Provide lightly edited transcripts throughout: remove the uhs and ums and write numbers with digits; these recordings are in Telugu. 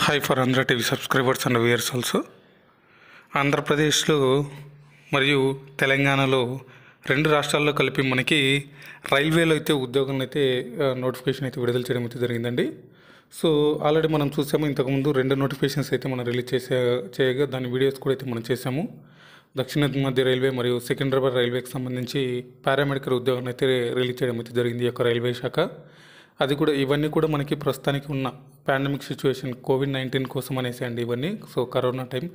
Hi for Andhra TV subscribers and viewers also. ఆంధ్రప్రదేశ్లో మరియు తెలంగాణలో రెండు రాష్ట్రాల్లో కలిపి మనకి రైల్వేలో అయితే ఉద్యోగాలను అయితే నోటిఫికేషన్ అయితే విడుదల చేయడం అయితే జరిగిందండి. సో ఆల్రెడీ మనం చూసాము, ఇంతకుముందు రెండు నోటిఫికేషన్స్ అయితే మనం రిలీజ్ చేయగా దాని వీడియోస్ కూడా అయితే మనం చేసాము. దక్షిణ మధ్య రైల్వే మరియు సికింద్రాబాద్ రైల్వేకి సంబంధించి పారామెడికల్ ఉద్యోగాన్ని అయితే రిలీజ్ చేయడం అయితే జరిగింది ఈ యొక్క రైల్వే శాఖ. అది కూడా ఇవన్నీ కూడా మనకి ప్రస్తుతానికి ఉన్న పాండమిక్ సిచ్యువేషన్ కోవిడ్-19 కోసం అనేసి అండి ఇవన్నీ. సో కరోనా టైం,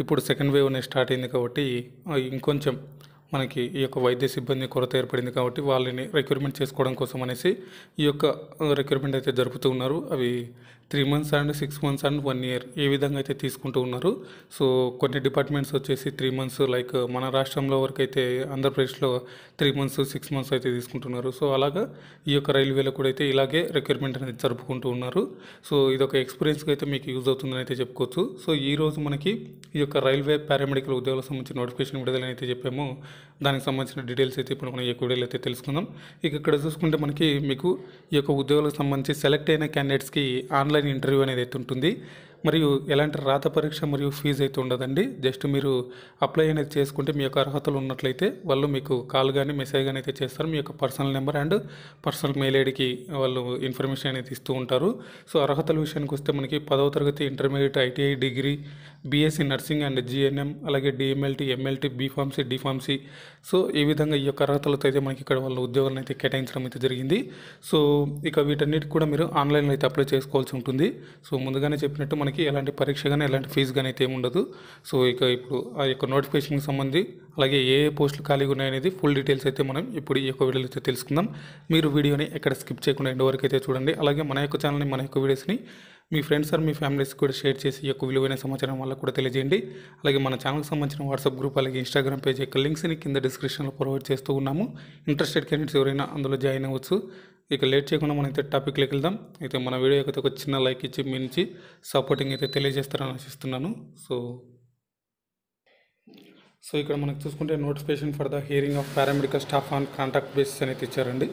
ఇప్పుడు సెకండ్ వేవ్ అనేది స్టార్ట్ అయింది కాబట్టి ఇంకొంచెం మనకి ఈ యొక్క వైద్య సిబ్బంది కొరత ఏర్పడింది కాబట్టి వాళ్ళని రిక్రూట్మెంట్ చేసుకోవడం కోసం అనేసి ఈ యొక్క రిక్రూట్మెంట్ అయితే జరుపుతూ ఉన్నారు. అవి 3 months and 6 months and 1 year ఈ విధంగా అయితే తీసుకుంటూ ఉన్నారు. సో కొన్ని డిపార్ట్మెంట్స్ వచ్చేసి 3 months, లైక్ మన రాష్ట్రంలో వరకు అయితే ఆంధ్రప్రదేశ్లో 3 months 6 months అయితే తీసుకుంటున్నారు. సో అలాగా ఈ యొక్క రైల్వేలో కూడా అయితే ఇలాగే రిక్రూట్మెంట్ అనేది జరుపుకుంటూ ఉన్నారు. సో ఇదొక ఎక్స్పీరియన్స్గా అయితే మీకు యూజ్ అవుతుందని అయితే చెప్పుకోవచ్చు. సో ఈరోజు మనకి ఈ యొక్క రైల్వే పారామెడికల్ ఉద్యోగాలకు సంబంధించిన నోటిఫికేషన్ విడుదలని అయితే చెప్పాము. దానికి సంబంధించిన డీటెయిల్స్ అయితే ఇప్పుడు మనం ఈ యొక్క వీడియోలో అయితే తెలుసుకుందాం. ఇక్కడ చూసుకుంటే మనకి మీకు ఈ యొక్క ఉద్యోగాలకు సంబంధించి సెలెక్ట్ అయిన క్యాండిడేట్స్కి ఆన్లైన్ ఇంటర్వ్యూ అనేది అయితే ఉంటుంది. మరియు ఎలాంటి రాత పరీక్ష మరియు ఫీజు అయితే ఉండదండి. జస్ట్ మీరు అప్లై అనేది చేసుకుంటే మీ యొక్క అర్హతలు ఉన్నట్లయితే వాళ్ళు మీకు కాల్ కానీ మెసేజ్ కానీ అయితే చేస్తారు. మీ యొక్క personal number and personal mail ఐడికి వాళ్ళు ఇన్ఫర్మేషన్ అనేది ఇస్తూ ఉంటారు. సో అర్హతల విషయానికి వస్తే మనకి 10వ తరగతి, intermediate, ITI, degree, BSc nursing and GNM, అలాగే DMLT, MLT, B Pharmacy, D Pharmacy. So ఈ విధంగా ఈ యొక్క అర్హతలతో అయితే మనకి ఇక్కడ వాళ్ళు ఉద్యోగాలను అయితే కేటాయించడం అయితే జరిగింది. సో ఇక వీటన్నిటికి కూడా మీరు ఆన్లైన్లో అయితే అప్లై చేసుకోవాల్సి ఉంటుంది. సో ముందుగానే చెప్పినట్టు మనకి ఎలాంటి పరీక్ష కానీ ఎలాంటి ఫీజు కానీ అయితే ఏముండదు. సో ఇప్పుడు ఆ యొక్క నోటిఫికేషన్కి సంబంధించి అలాగే ఏ పోస్టులు ఖాళీగా ఉన్నాయనేది ఫుల్ డీటెయిల్స్ అయితే మనం ఇప్పుడు ఈ యొక్క వీడియోలో అయితే తెలుసుకుందాం. మీరు వీడియోని ఎక్కడ స్కిప్ చేయకుండా ఎండ్ వరకు అయితే చూడండి. అలాగే మన యొక్క ఛానల్ని, మన యొక్క వీడియోస్ని మీ ఫ్రెండ్స్ ఆర్ మీ ఫ్యామిలీస్ కూడా షేర్ చేసి ఈ యొక్క విలువైన సమాచారం వల్ల కూడా తెలియజేయండి. అలాగే మన ఛానల్కి సంబంధించిన వాట్సాప్ గ్రూప్ అలాగే ఇన్స్టాగ్రామ్ పేజ్ యొక్క లింక్స్ని కింద డిస్క్రిప్షన్లో ప్రొవైడ్ చేస్తూ ఉన్నాము. ఇంట్రెస్టెడ్ క్యాండిడేట్స్ ఎవరైనా అందులో జాయిన్ అవ్వచ్చు. ఇక లేట్ చేయకుండా మనం అయితే టాపిక్లోకి వెళ్దాం. అయితే మన వీడియోకి అయితే ఒక చిన్న లైక్ ఇచ్చి మీ నుంచి సపోర్టింగ్ అయితే తెలియజేస్తారని ఆశిస్తున్నాను. సో ఇక్కడ మనకు చూసుకుంటే notification for the hearing of paramedical staff on contract basis అనేది ఇచ్చారండి.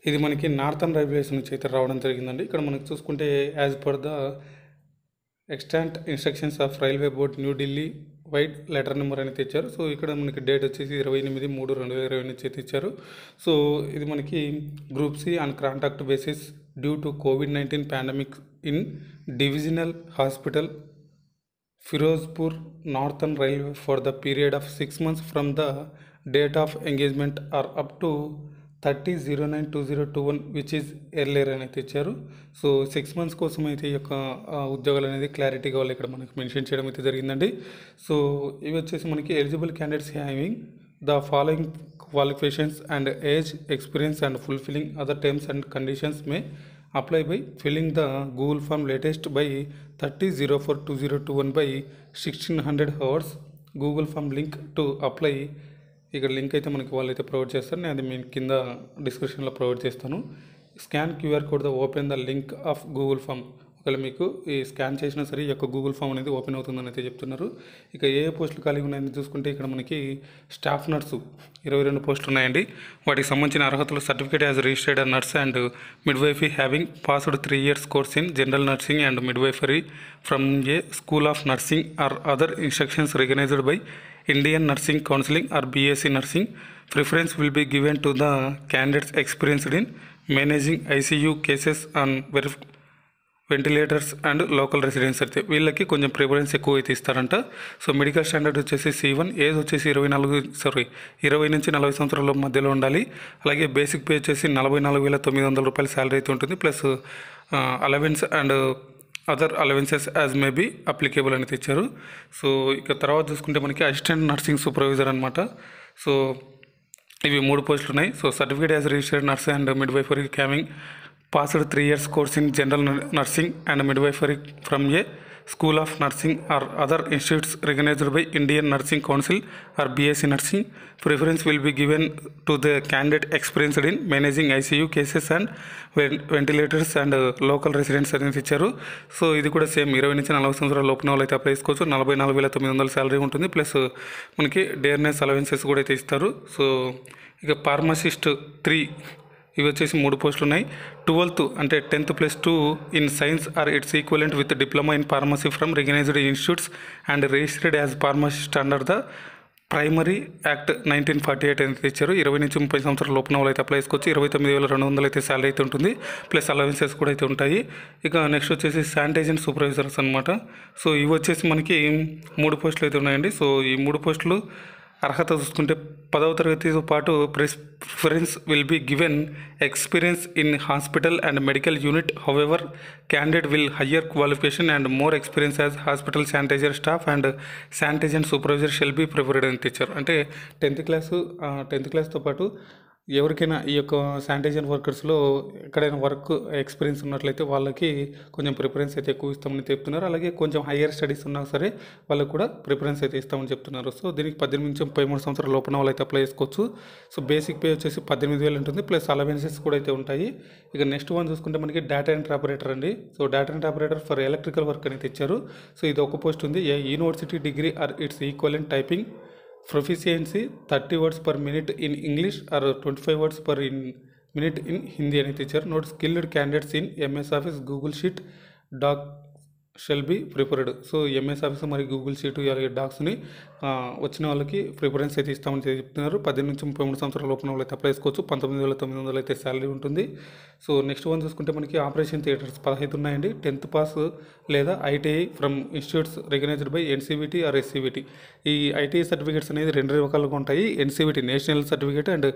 ఇది మనకి నార్థన్ రైల్వేస్ నుంచి అయితే రావడం జరిగిందండి. ఇక్కడ మనకు చూసుకుంటే as per the extant instructions of railway board New Delhi vide letter number అనేది ఇచ్చారు. సో ఇక్కడ మనకి డేట్ వచ్చేసి 28/3/2020 నుంచి అయితే ఇచ్చారు. సో ఇది మనకి group C on contract basis due to కోవిడ్-19 pandemic in divisional hospital Firozpur northern railway for the period of 6 months from the date of engagement or up to 30/09/2021 which is earlier అని అయితే ఇచ్చారు. సో 6 months కోసం అయితే ఈ యొక్క ఉద్యోగాలు అనేది క్లారిటీగా వాళ్ళు ఇక్కడ మనకి మెన్షన్ చేయడం అయితే జరిగిందండి. సో ఇవి వచ్చేసి మనకి eligible candidates having the following qualifications and age, experience and fulfilling other terms and conditions may apply by filling the Google form latest by 30/04/2021 by 1600 hours. Google form link to apply, ఇక్కడ లింక్ అయితే మనకి వాళ్ళు అయితే ప్రొవైడ్ చేస్తారు. నేను అది మీ కింద డిస్క్రిప్షన్లో ప్రొవైడ్ చేస్తాను. Scan QR code the open the link of Google form. ఒకవేళ మీకు ఈ స్కాన్ చేసినా సరే ఈ యొక్క గూగుల్ ఫామ్ అనేది ఓపెన్ అవుతుందని అయితే చెప్తున్నారు. ఇక ఏ పోస్టులు ఖాళీగా ఉన్నాయని చూసుకుంటే ఇక్కడ మనకి స్టాఫ్ నర్సు 22 పోస్టులు ఉన్నాయండి. వాటికి సంబంధించిన అర్హతలు certificate as registered nurse and midwifery having passed 3 years course in general nursing and midwifery from a school of nursing or other instructions recognised by Indian Nursing Counseling or BSc Nursing. Preference will be given to the candidates experienced in managing ICU cases on ventilators and local residence అయితే వీళ్ళకి కొంచెం ప్రిఫరెన్స్ ఎక్కువ అయితే ఇస్తారంట. సో మెడికల్ స్టాండర్డ్ వచ్చేసి C1, ఏజ్ వచ్చేసి 20 నుంచి 40 సంవత్సరాల మధ్యలో ఉండాలి. అలాగే బేసిక్ పే వచ్చేసి 44,900 రూపాయల శాలరీ అయితే ఉంటుంది. Plus allowance and other allowances as may be applicable అని తెచ్చారు. సో ఇక తర్వాత చూసుకుంటే మనకి అసిస్టెంట్ నర్సింగ్ సూపర్వైజర్ అనమాట. సో ఇవి 3 పోస్టులు ఉన్నాయి. So certificate as registered nurse and midwifery having passed 3 years course in general nursing and midwifery from a school of nursing or other institutes recognised by Indian nursing council or BSc nursing. Preference will be given to the candidate experienced in managing ICU cases and ventilators and local residents అనేది ఇచ్చారు. సో ఇది కూడా సేమ్ 20 నుంచి 40 సంవత్సరాల లోపల వాళ్ళు అయితే అప్లై చేసుకోవచ్చు. 44,900 శాలరీ ఉంటుంది. ప్లస్ మనకి డేర్నెస్ అలవెన్సెస్ కూడా అయితే ఇస్తారు. సో ఇక ఫార్మసిస్ట్ 3 ఇవి వచ్చేసి 3 పోస్టులు ఉన్నాయి. 12th అంటే 10th + 2 in science or it's equivalent with diploma in pharmacy from recognised institutes and registered as pharmacist under the primary act 1948 అని ఇచ్చారు. 20 నుంచి 30 సంవత్సరాల లోపున వాళ్ళు అయితే అప్లై చేసుకోవచ్చు. 29,200 అయితే శాలరీ అయితే ఉంటుంది, ప్లస్ అలవెన్సెస్ కూడా అయితే ఉంటాయి. ఇక నెక్స్ట్ వచ్చేసి శానిటైజర్ సూపర్వైజర్స్ అనమాట. సో ఇవి వచ్చేసి మనకి 3 పోస్టులు అయితే ఉన్నాయండి. సో ఈ 3 పోస్టులు అర్హత చూసుకుంటే 10వ తరగతితో పాటు preference will be given experience in hospital and medical unit. However candidate will higher qualification and more experience as hospital sanitiser staff and sanitiser supervisor shall be preferred అని తెచ్చారు. అంటే 10th క్లాస్తో పాటు ఎవరికైనా ఈ యొక్క శానిటైజర్ వర్కర్స్లో ఎక్కడైనా వర్క్ ఎక్స్పీరియన్స్ ఉన్నట్లయితే వాళ్ళకి కొంచెం ప్రిఫరెన్స్ అయితే ఎక్కువ ఇస్తామని చెప్తున్నారు. అలాగే కొంచెం హయ్యర్ స్టడీస్ ఉన్నా సరే వాళ్ళకు కూడా ప్రిఫరెన్స్ అయితే ఇస్తామని చెప్తున్నారు. సో దీనికి 18 నుంచి 33 సంవత్సరాల లోపల వాళ్ళు అయితే అప్లై చేసుకోవచ్చు. సో బేసిక్ పే వచ్చేసి 18,000 ఉంటుంది, ప్లస్ అలవెన్సెస్ కూడా అయితే ఉంటాయి. ఇక నెక్స్ట్ వన్ చూసుకుంటే మనకి డేటా ఎంట్రీ ఆపరేటర్ అండి. So data entry operator for electrical work అని తెచ్చారు. సో ఇది ఒక పోస్ట్ ఉంది. A university degree or it's equivalent typing proficiency 30 words per minute in English or 25 words per minute in Hindi అని తెచ్చారు. Note skilled candidates in MS Office, Google sheet, doc shall be preferred. So MS Office మరియు గూగుల్ షీట్ అలాగే డాక్స్ని వచ్చిన వాళ్ళకి ప్రిఫరెన్స్ అయితే ఇస్తామని చెప్తున్నారు. 18 నుంచి 33 సంవత్సరాల లోపల వాళ్ళు అయితే అప్లై చేసుకోవచ్చు. 19,900 అయితే శాలరీ ఉంటుంది. సో నెక్స్ట్ వన్ చూసుకుంటే మనకి ఆపరేషన్ థియేటర్స్ 15 ఉన్నాయండి. 10th పాస్ లేదా ITI from institutes recognised by NCVT or SCVT. ఈ ఐటీఐ సర్టిఫికేట్స్ అనేది 2 రకాలుగా ఉంటాయి. NCVT national certificate and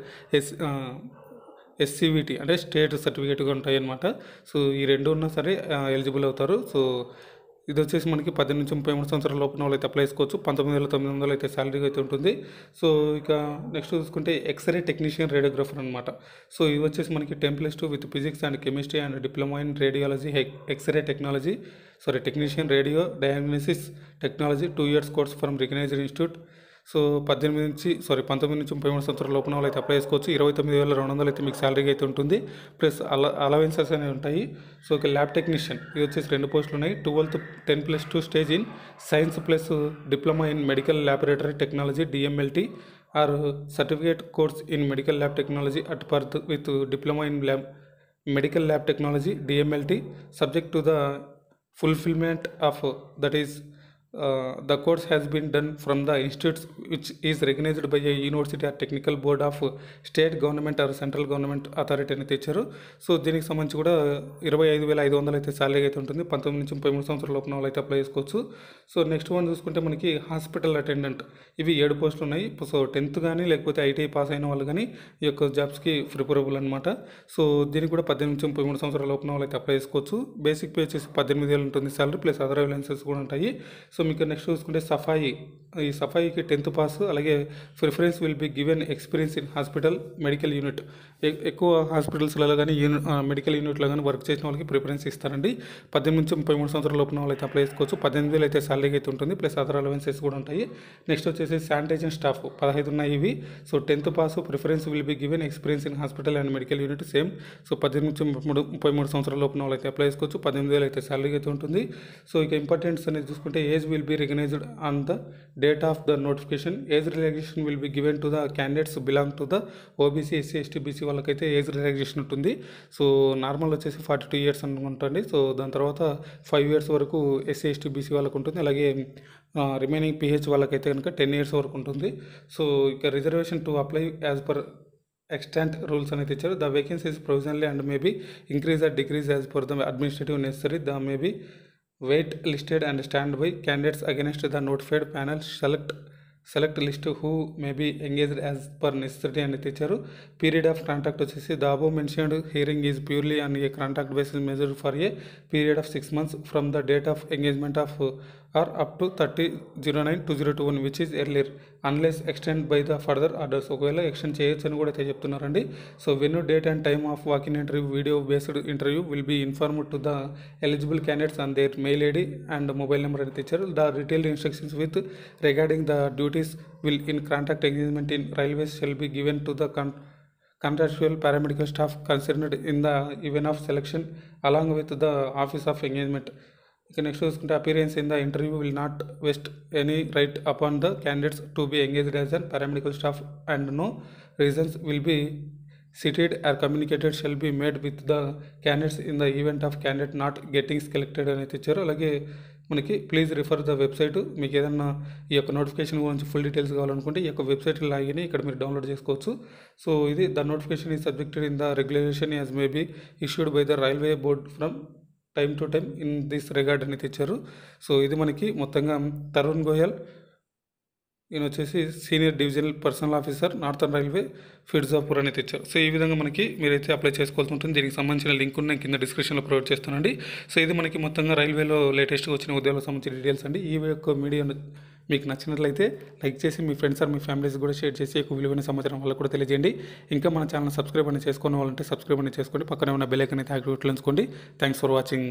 SCVT అంటే స్టేట్ సర్టిఫికేట్గా ఉంటాయి అన్నమాట. సో ఈ 2 ఉన్నా సరే ఎలిజిబుల్ అవుతారు. సో ఇది వచ్చేసి మనకి 18 నుంచి 33 సంవత్సరాల లోపల వాళ్ళు అయితే అప్లై చేసుకోవచ్చు. 19,900 అయితే శాలరీ అయితే ఉంటుంది. సో ఇక నెక్స్ట్ చూసుకుంటే ఎక్స్రే టెక్నీషియన్ రేడియోగ్రాఫర్ అనమాట. సో ఇది వచ్చేసి మనకి 10+2 with physics and chemistry and diploma in radiology X-ray technician radio diagnosis technology 2 years course from recognised institute. So 19 నుంచి 33 సంవత్సరాల లోపల వాళ్ళు అయితే అప్లై చేసుకోవచ్చు. 29,200 అయితే మీకు శాలరీ అయితే ఉంటుంది, ప్లస్ అలవెన్సెస్ అనేవి ఉంటాయి. సో ఇక ల్యాబ్ టెక్నీషియన్ ఇది వచ్చేసి 2 పోస్టులు ఉన్నాయి. 12th 10+2 stage in science plus diploma in medical laboratory technology DMLT are certificate course in medical lab technology at Perth with diploma in medical lab technology DMLT subject to the fulfillment of that is the course has been done from the institutes which is recognized by a university or technical board of state government or central government authority అని తెచ్చారు. సో దీనికి సంబంధించి కూడా 25,500 అయితే శాలరీ అయితే ఉంటుంది. 19 నుంచి 33 సంవత్సరాల లోపల వాళ్ళు అయితే అప్లై చేసుకోవచ్చు. సో నెక్స్ట్ వన్ చూసుకుంటే మనకి హాస్పిటల్ అటెండెంట్ ఇవి 7 పోస్టులు ఉన్నాయి. సో 10th కానీ లేకపోతే ఐటీఐ పాస్ అయిన వాళ్ళు కానీ ఈ యొక్క జాబ్స్కి ప్రిఫరబుల్ అనమాట. సో దీనికి కూడా 18 నుంచి 33 సంవత్సరాల లోపల వాళ్ళు అయితే అప్లై చేసుకోవచ్చు. బేసిక్ పే వచ్చేసి 18,000 ఉంటుంది శాలరీ, ప్లస్ అదర్ అలవెన్సెస్ కూడా ఉంటాయి. సో మీకు నెక్స్ట్ చూసుకుంటే ఈ సఫాయికి 10th పాస్, అలాగే preference will be given experience in hospital medical unit. ఎక్కువ హాస్పిటల్స్లలో కానీ మెడికల్ యూనిట్లో కానీ వర్క్ చేసిన వాళ్ళకి ప్రిఫరెన్స్ ఇస్తారండి. 18 నుంచి 33 సంవత్సరాల లోపల వాళ్ళు అయితే అప్లై చేసుకోవచ్చు. 18,000 అయితే శాలరీ అయితే ఉంటుంది, ప్లస్ అదర్ అలవెన్సెస్ కూడా ఉంటాయి. నెక్స్ట్ వచ్చేసి శానిటైజర్ స్టాఫ్ 15 ఉన్నాయి ఇవి. So 10th pass, preference will be given experience in hospital and medical unit same. So 18 నుంచి 33 సంవత్సరాల లోపల వాళ్ళు అయితే అప్లై చేసుకోవచ్చు. 18,000 అయితే శాలరీ అయితే ఉంటుంది. సో ఇక ఇంపార్టెంట్స్ అనేది చూసుకుంటే age will be recognized on the date of the notification. Age relaxation will be given to the candidates belong to the OBC, SC, ST, BC వాళ్ళకైతే ఏజ్ రిలాక్సేషన్ ఉంటుంది. సో నార్మల్ వచ్చేసి 42 years అనుకుంటుంది. సో దాని తర్వాత 5 years వరకు SC, ST, BC వాళ్ళకు ఉంటుంది. అలాగే రిమైనింగ్ PH వాళ్ళకైతే కనుక 10 years వరకు ఉంటుంది. సో ఇక reservation to apply as per extent rules అనేది ఇచ్చారు. The vacancies provisionally and maybe increase or decrease as per the administrative necessary. The maybe wait listed and stand by candidates against the notified panel select list who may be engaged as per necessity అని తెచ్చారు. పీరియడ్ ఆఫ్ కాంట్రాక్ట్ వచ్చేసి the above mentioned hiring is purely on a contract basis measured for a period of 6 months from the date of engagement of or up to 30/09/2021 which is earlier unless extend by the further orders. ఒకవేళ ఎక్స్టెండ్ చేయొచ్చు అని కూడా అయితే చెప్తున్నారండి. So when date and time of walk in interview video based interview will be informed to the eligible candidates on their mail ID and mobile number అని తెచ్చారు. The detailed instructions with regarding the duties will in contract engagement in railways shall be given to the contractual paramedical staff concerned in the event of selection along with the office of engagement. Next చూసుకుంటే appearance in the interview will not waste any right upon the candidates to be engaged as a paramedical staff and no reasons will be seated or communicated shall be made with the candidates in the event of candidate not getting selected అని అయితే ఇచ్చారు. అలాగే మనకి ప్లీజ్ రిఫర్ ద వెబ్సైట్. మీకు ఏదన్నా ఈ యొక్క నోటిఫికేషన్ గురించి ఫుల్ డీటెయిల్స్ కావాలనుకుంటే ఈ యొక్క వెబ్సైట్ లాగిన్ ఇక్కడ మీరు డౌన్లోడ్ చేసుకోవచ్చు. సో ఇది the notification is subjected in the regulation as may be issued by the railway board from time to time in this regard అని తెచ్చారు. సో ఇది మనకి మొత్తంగా తరుణ్ గోయల్ ఈయన వచ్చేసి senior divisional personnel officer northern railway Firozpur అని తెచ్చారు. సో ఈ విధంగా మనకి మీరైతే అప్లై చేసుకోవాల్సి ఉంటుంది. దీనికి సంబంధించిన లింక్ నేను కింద డిస్క్రిప్షన్లో ప్రొవైడ్ చేస్తానండి. సో ఇది మనకి మొత్తంగా రైల్వేలో లేటెస్ట్గా వచ్చిన ఉద్యోగాలకు సంబంధించిన డీటెయిల్స్ అండి. ఈ యొక్క మీడియా మీకు నచ్చినట్లయితే లైక్ చేసి మీ ఫ్రెండ్స్ ఆర్ మీ ఫ్యామిలీస్ కూడా షేర్ చేసి ఎక్కువ విలువైన సమాచారం వాళ్ళకు కూడా తెలియజేయండి. ఇంకా మన ఛానల్ సబ్స్క్రైబ్ అని చేసుకున్న వాళ్ళంటే సబ్స్క్రైబ్ అని చేసుకోండి. పక్కనే ఉన్న బెల్ ఐకాన్ అయితే యాక్టివేట్లో ఉంచుకోండి. Thanks for watching.